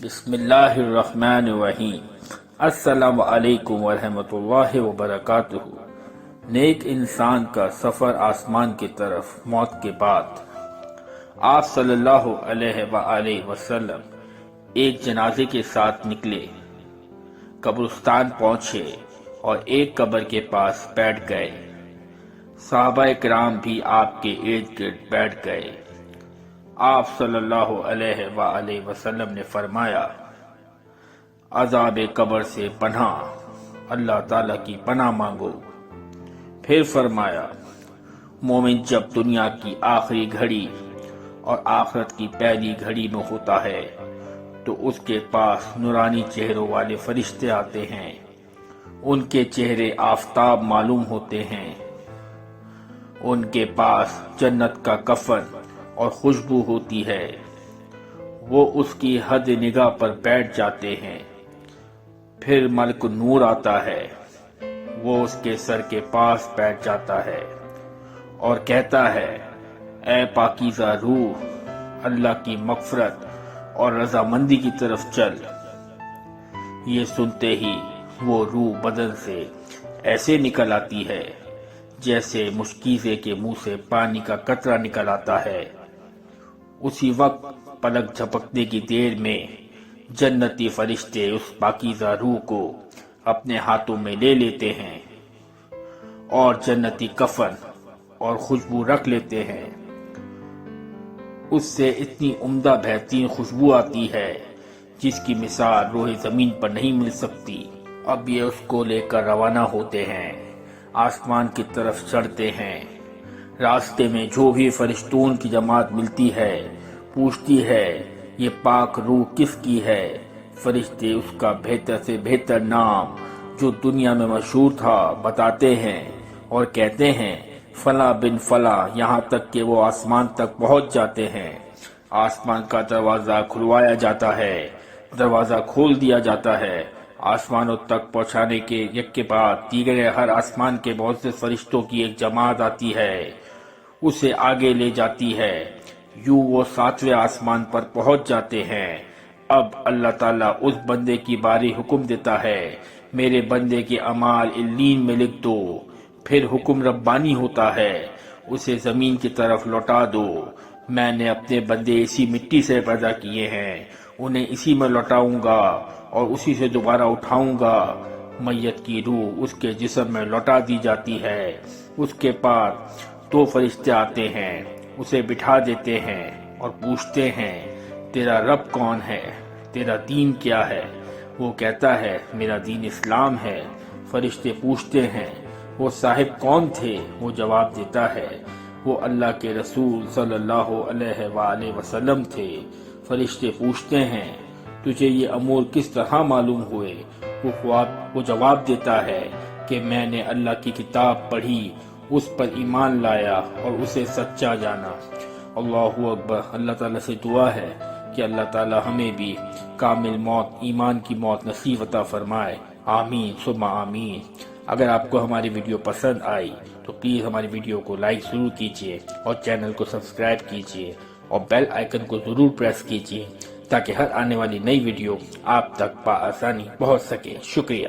بسم اللہ الرحمن الرحیم۔ السلام علیکم ورحمۃ اللہ وبرکاتہ۔ نیک انسان کا سفر آسمان کی طرف موت کے بعد۔ آپ صلی اللہ علیہ وآلہ وسلم ایک جنازے کے ساتھ نکلے، قبرستان پہنچے اور ایک قبر کے پاس بیٹھ گئے۔ صحابہ کرام بھی آپ کے ارد گرد بیٹھ گئے۔ آپ صلی اللہ علیہ وآلہ وسلم نے فرمایا، عذاب قبر سے پناہ، اللہ تعالیٰ کی پناہ مانگو۔ پھر فرمایا، مومن جب دنیا کی آخری گھڑی اور آخرت کی پہلی گھڑی میں ہوتا ہے تو اس کے پاس نورانی چہروں والے فرشتے آتے ہیں۔ ان کے چہرے آفتاب معلوم ہوتے ہیں۔ ان کے پاس جنت کا کفن اور خوشبو ہوتی ہے۔ وہ اس کی حد نگاہ پر بیٹھ جاتے ہیں۔ پھر ملک نور آتا ہے، وہ اس کے سر کے پاس بیٹھ جاتا ہے اور کہتا ہے، اے پاکیزہ روح، اللہ کی مغفرت اور رضامندی کی طرف چل۔ یہ سنتے ہی وہ روح بدن سے ایسے نکل آتی ہے جیسے مشکیزے کے منہ سے پانی کا قطرہ نکل آتا ہے۔ اسی وقت پلک جھپکنے کی دیر میں جنتی فرشتے اس پاکیزہ روح کو اپنے ہاتھوں میں لے لیتے ہیں اور جنتی کفن اور خوشبو رکھ لیتے ہیں۔ اس سے اتنی عمدہ بہترین خوشبو آتی ہے جس کی مثال روح زمین پر نہیں مل سکتی۔ اب یہ اس کو لے کر روانہ ہوتے ہیں، آسمان کی طرف چڑھتے ہیں۔ راستے میں جو بھی فرشتوں کی جماعت ملتی ہے پوچھتی ہے، یہ پاک روح کس کی ہے؟ فرشتے اس کا بہتر سے بہتر نام جو دنیا میں مشہور تھا بتاتے ہیں اور کہتے ہیں، فلاں بن فلاں، یہاں تک کہ وہ آسمان تک پہنچ جاتے ہیں۔ آسمان کا دروازہ کھلوایا جاتا ہے، دروازہ کھول دیا جاتا ہے۔ آسمانوں تک پہنچانے کے بعد دیگر ہر آسمان کے بہت سے فرشتوں کی ایک جماعت آتی ہے، اسے آگے لے جاتی ہے۔ یوں وہ 7ویں آسمان پر پہنچ جاتے ہیں۔ اب اللہ تعالیٰ اس بندے کی باری حکم دیتا ہے، میرے بندے کے اعمال علین میں لکھ دو۔ پھر حکم ربانی ہوتا ہے، اسے زمین کی طرف لوٹا دو۔ میں نے اپنے بندے اسی مٹی سے پیدا کیے ہیں، انہیں اسی میں لوٹاؤں گا اور اسی سے دوبارہ اٹھاؤں گا۔ میت کی روح اس کے جسم میں لوٹا دی جاتی ہے۔ اس کے بعد 2 فرشتے آتے ہیں، اسے بٹھا دیتے ہیں اور پوچھتے ہیں، تیرا رب کون ہے؟ تیرا دین کیا ہے؟ وہ کہتا ہے، میرا دین اسلام ہے۔ فرشتے پوچھتے ہیں، وہ صاحب کون تھے؟ وہ جواب دیتا ہے، وہ اللہ کے رسول صلی اللہ علیہ وآلہ وسلم تھے۔ فرشتے پوچھتے ہیں، تجھے یہ امور کس طرح معلوم ہوئے؟ وہ جواب دیتا ہے کہ میں نے اللہ کی کتاب پڑھی، اس پر ایمان لایا اور اسے سچا جانا۔ اللہ اکبر۔ اللہ تعالیٰ سے دعا ہے کہ اللہ تعالیٰ ہمیں بھی کامل موت، ایمان کی موت نصیب عطا فرمائے۔ آمین ثم آمین۔ اگر آپ کو ہماری ویڈیو پسند آئی تو پلیز ہماری ویڈیو کو لائک ضرور کیجیے اور چینل کو سبسکرائب کیجیے اور بیل آئیکن کو ضرور پریس کیجیے تاکہ ہر آنے والی نئی ویڈیو آپ تک بآسانی پہنچ سکے۔ شکریہ۔